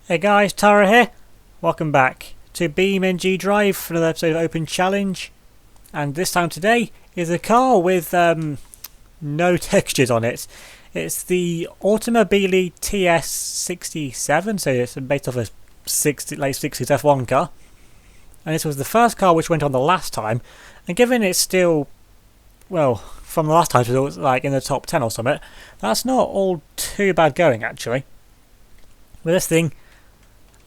Hey guys, Tara here. Welcome back to BeamNG.drive for another episode of Open Challenge. And this time today is a car with no textures on it. It's the Automobili TS67, so it's based off a late 60s F1 car. And this was the first car which went on the last time. And given it's still, well, from the last time it was like in the top 10 or something, that's not all too bad going actually. With this thing,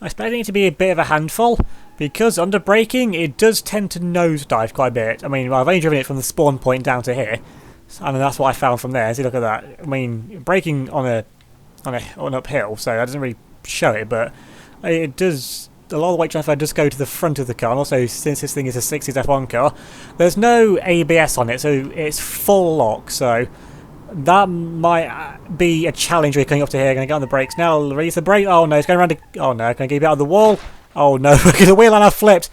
I'm expecting it to be a bit of a handful, because under braking it does tend to nosedive quite a bit. I mean, I've only driven it from the spawn point down to here, and that's what I found from there. See, look at that. I mean, braking on an uphill, so that doesn't really show it, but it does. A lot of the weight transfer does go to the front of the car, and also since this thing is a 60s F1 car, there's no ABS on it, so it's full lock, so that might be a challenge. We're coming up to here, going to get on the brakes now, release the brake. Oh no, it's going around oh no, can I get out of the wall? Oh no, because the wheel line I've flipped,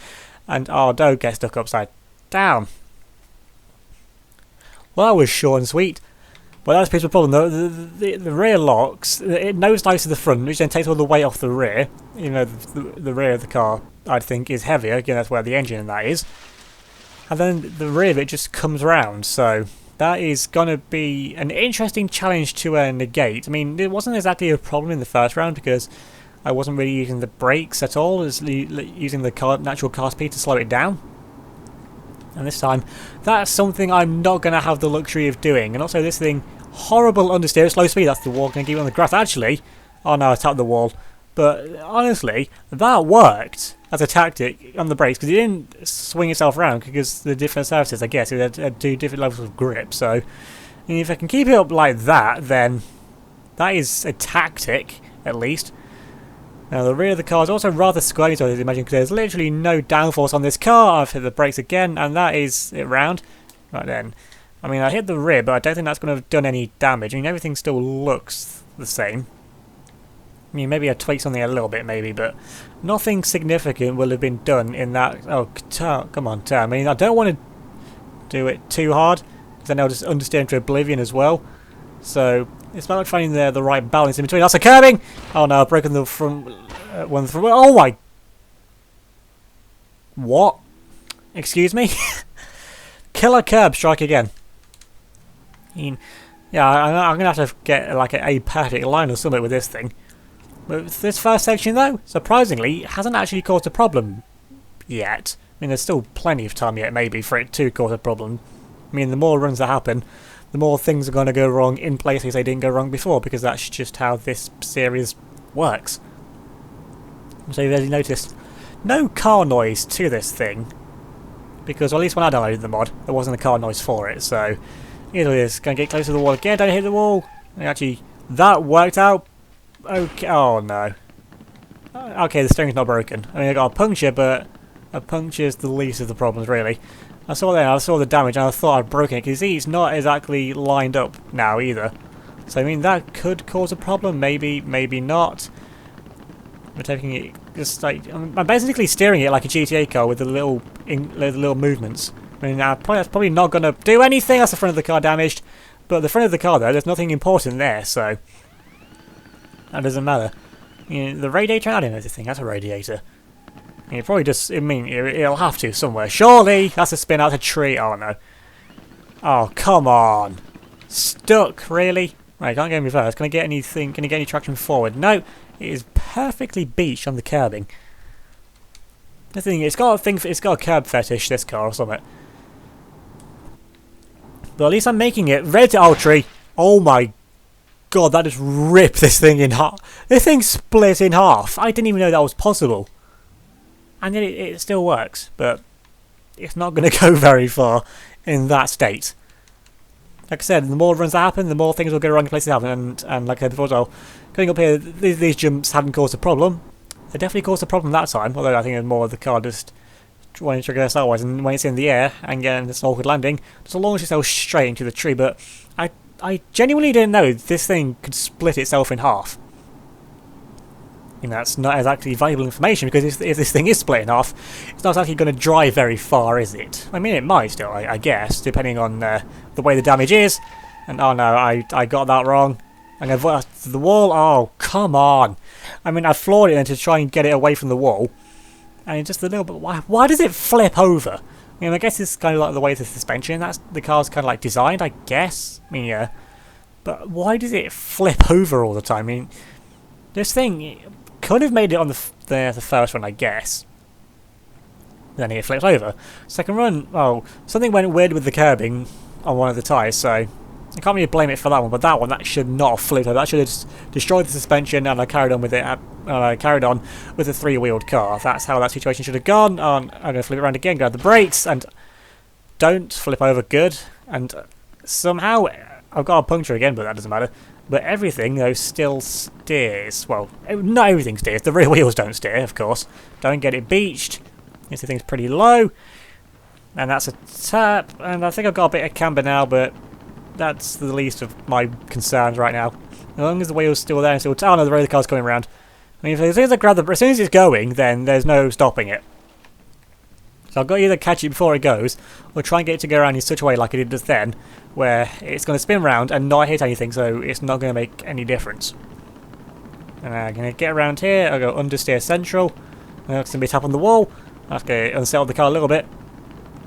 and oh, don't get stuck upside down. Well, that was short and sweet, but that's a piece of a problem though. The rear locks, it nosedives to the front, which then takes all the weight off the rear. You know, the rear of the car, I think, is heavier. Again, that's where the engine and that is, and then the rear of it just comes round, so that is going to be an interesting challenge to negate. I mean, it wasn't exactly a problem in the first round because I wasn't really using the brakes at all, as using the natural car speed to slow it down. And this time, that's something I'm not going to have the luxury of doing. And also this thing, horrible understeer at slow speed. That's the wall, going to keep it on the grass. Actually, oh no, I tapped the wall. But honestly, that worked as a tactic on the brakes, because it didn't swing itself around because the different surfaces, I guess, it had two different levels of grip. So if I can keep it up like that, then that is a tactic, at least. Now the rear of the car is also rather squirmy, so I'd imagine, because there's literally no downforce on this car. I've hit the brakes again, and that is it round. Right then. I mean, I hit the rear, but I don't think that's going to have done any damage. I mean, everything still looks the same. I mean, maybe I tweaked something a little bit, maybe, but nothing significant will have been done in that. Oh, come on, I mean, I don't want to do it too hard, because then I'll just understeer into oblivion as well. So it's about finding the right balance in between. That's a curbing! Oh no, I've broken the front one from. Oh my! What? Excuse me? Killer curb strike again. I mean, yeah, I'm going to have to get like a perfect line or something with this thing. But this first section, though, surprisingly, hasn't actually caused a problem yet. I mean, there's still plenty of time yet, maybe, for it to cause a problem. I mean, the more runs that happen, the more things are going to go wrong in places they didn't go wrong before, because that's just how this series works. So as you noticed, no car noise to this thing, because well, at least when I downloaded the mod, there wasn't a car noise for it, so here it is. Going to get close to the wall again, don't hit the wall. And actually, that worked out. Okay, oh no. Okay, the steering's not broken. I mean, I got a puncture, but a puncture is the least of the problems, really. I saw the damage, and I thought I'd broken it, because you see, it's not exactly lined up now either. So, I mean, that could cause a problem, maybe, maybe not. I'm taking it just like, I'm basically steering it like a GTA car with the little movements. I mean, that's probably not going to do anything. That's the front of the car damaged. But the front of the car, though, there's nothing important there, so that doesn't matter. You know, the radiator, I don't know this thing, that's a radiator. It probably just, I mean, it'll have to somewhere. Surely! That's a spin out a tree. Oh no. Oh, come on. Stuck, really? Right, can't get me first. Can I get anything? Can you get any traction forward? No. It is perfectly beached on the curbing. The thing, it's got a curb fetish, this car, or something. But at least I'm making it. Red tree. Oh my god, that just ripped this thing in half. This thing split in half. I didn't even know that was possible. And yet it still works, but it's not going to go very far in that state. Like I said, the more runs that happen, the more things will go wrong in places happen. And like I said before as well, going up here, these jumps hadn't caused a problem. They definitely caused a problem that time, although I think it was more of the car just wanting to go sideways, and when it's in the air and getting this awkward landing, just launch itself straight into the tree. But I genuinely didn't know this thing could split itself in half. You know, that's not exactly valuable information, because if this thing is split in half, it's not actually going to drive very far, is it? I mean, it might still, I guess, depending on the way the damage is. And oh no, I got that wrong. I'm going to the wall. Oh, come on. I mean, I floored it then to try and get it away from the wall. And just a little bit... Why does it flip over? I mean, I guess it's kind of like the way the suspension. That's the car's kind of like designed, I guess. I mean, yeah. But why does it flip over all the time? I mean, this thing could have made it on the first one, I guess. Then it flipped over. Second run, oh, something went weird with the curbing on one of the tyres, so I can't really blame it for that one. But that one, that should not have flipped over. That should have destroyed the suspension, and I carried on with it. Carried on with a three-wheeled car. That's how that situation should have gone. I'm going to flip it around again, grab the brakes, and don't flip over. Good. And somehow I've got a puncture again, but that doesn't matter. But everything, though, still steers. Well, not everything steers. The rear wheels don't steer, of course. Don't get it beached. This thing's pretty low. And that's a tap. And I think I've got a bit of camber now, but that's the least of my concerns right now. As long as the wheel's still there and still... Oh no, the roller car's coming around. I mean, as soon as I grab the... As soon as it's going, then there's no stopping it. So I've got to either catch it before it goes, or try and get it to go around in such a way like it did just then, where it's going to spin around and not hit anything, so it's not going to make any difference. And I'm going to get around here. I'll go understeer central. And it's going to be tap on the wall. I'll have to unsettle the car a little bit.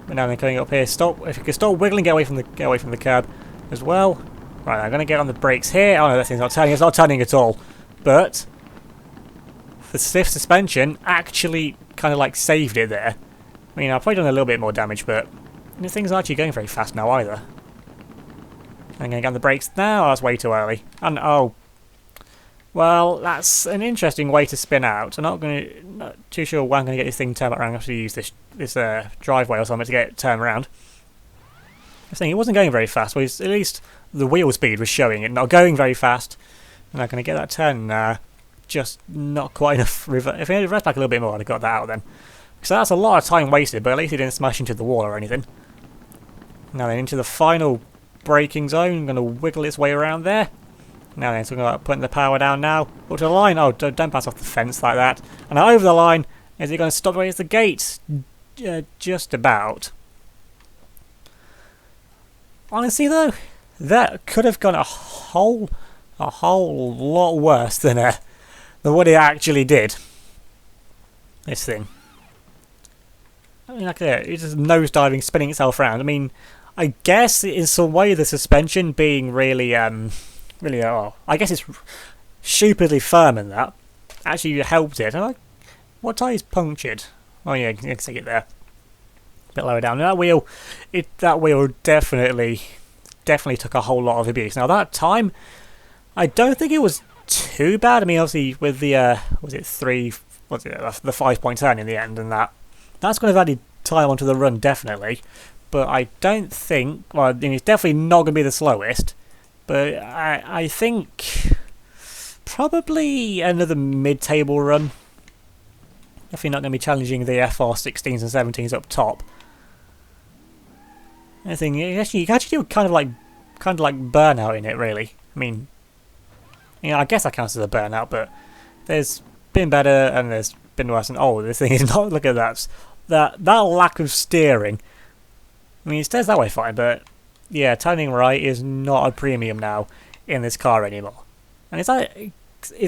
But now I'm coming up here. Stop. If you can stop wiggling, get away from the curb as well. Right, I'm going to get on the brakes here. Oh no, that thing's not turning. It's not turning at all. But the stiff suspension actually kind of like saved it there. I mean, I've probably done a little bit more damage, but the thing's not actually going very fast now either. I'm going to get on the brakes now. Oh, that's way too early. And oh, well, that's an interesting way to spin out. I'm not too sure when I'm going to get this thing turned around. I have to use this driveway or something to get it turned around. I was saying it wasn't going very fast. Well, at least the wheel speed was showing it not going very fast. And I'm going to get that turn. Just not quite enough. If I had reversed back a little bit more, I'd have got that out then. So that's a lot of time wasted, but at least it didn't smash into the wall or anything. Now then, into the final braking zone. I'm going to wiggle its way around there. Now then, so I'm going to putting the power down now. Up to the line. Oh, don't pass off the fence like that. And now over the line. Is it going to stop right at the gate? Just about. Honestly though, that could have gone a whole lot worse than what it actually did. This thing. I mean, like it's just nosediving, spinning itself around. I mean, I guess in some way the suspension being really, I guess it's stupidly firm in that actually helped it. What tire's punctured? Oh yeah, you can see it there. A bit lower down. That wheel definitely took a whole lot of abuse. Now that time, I don't think it was too bad. I mean, obviously with the the 5-point turn in the end, and that's going to have added time onto the run definitely. But I don't think. Well, I mean, it's definitely not going to be the slowest. But I think probably another mid-table run. Definitely not going to be challenging the FR16s and 17s up top. I think you can actually do kind of like burnout in it, really. I mean, I guess that counts as a burnout, but there's been better and there's been worse. And oh, this thing is not. Look at that lack of steering. I mean, it stays that way fine, but yeah, turning right is not a premium now in this car anymore. And is that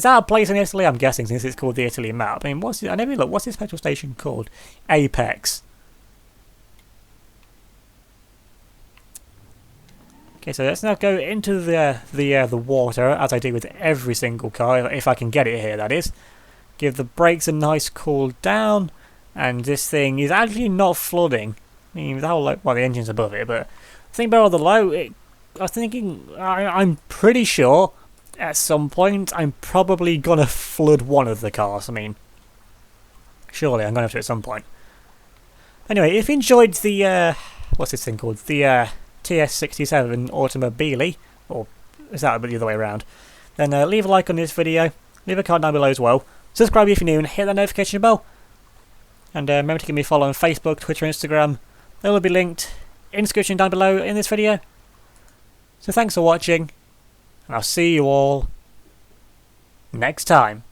a place in Italy? I'm guessing, since it's called the Italy map. I mean, I never look. What's this petrol station called? Apex. Okay, so let's now go into the water, as I do with every single car, if I can get it here, that is. Give the brakes a nice cool down, and this thing is actually not flooding. I mean, the whole the engine's above it, but I think below the low, I was thinking, I'm pretty sure at some point I'm probably gonna flood one of the cars. I mean, surely I'm gonna have to at some point. Anyway, if you enjoyed the what's this thing called? The TS67 Automobili, or is that the other way around? Then leave a like on this video, leave a comment down below as well. Subscribe if you're new and hit that notification bell. And remember to give me a follow on Facebook, Twitter, Instagram. They will be linked in the description down below in this video. So thanks for watching, and I'll see you all next time.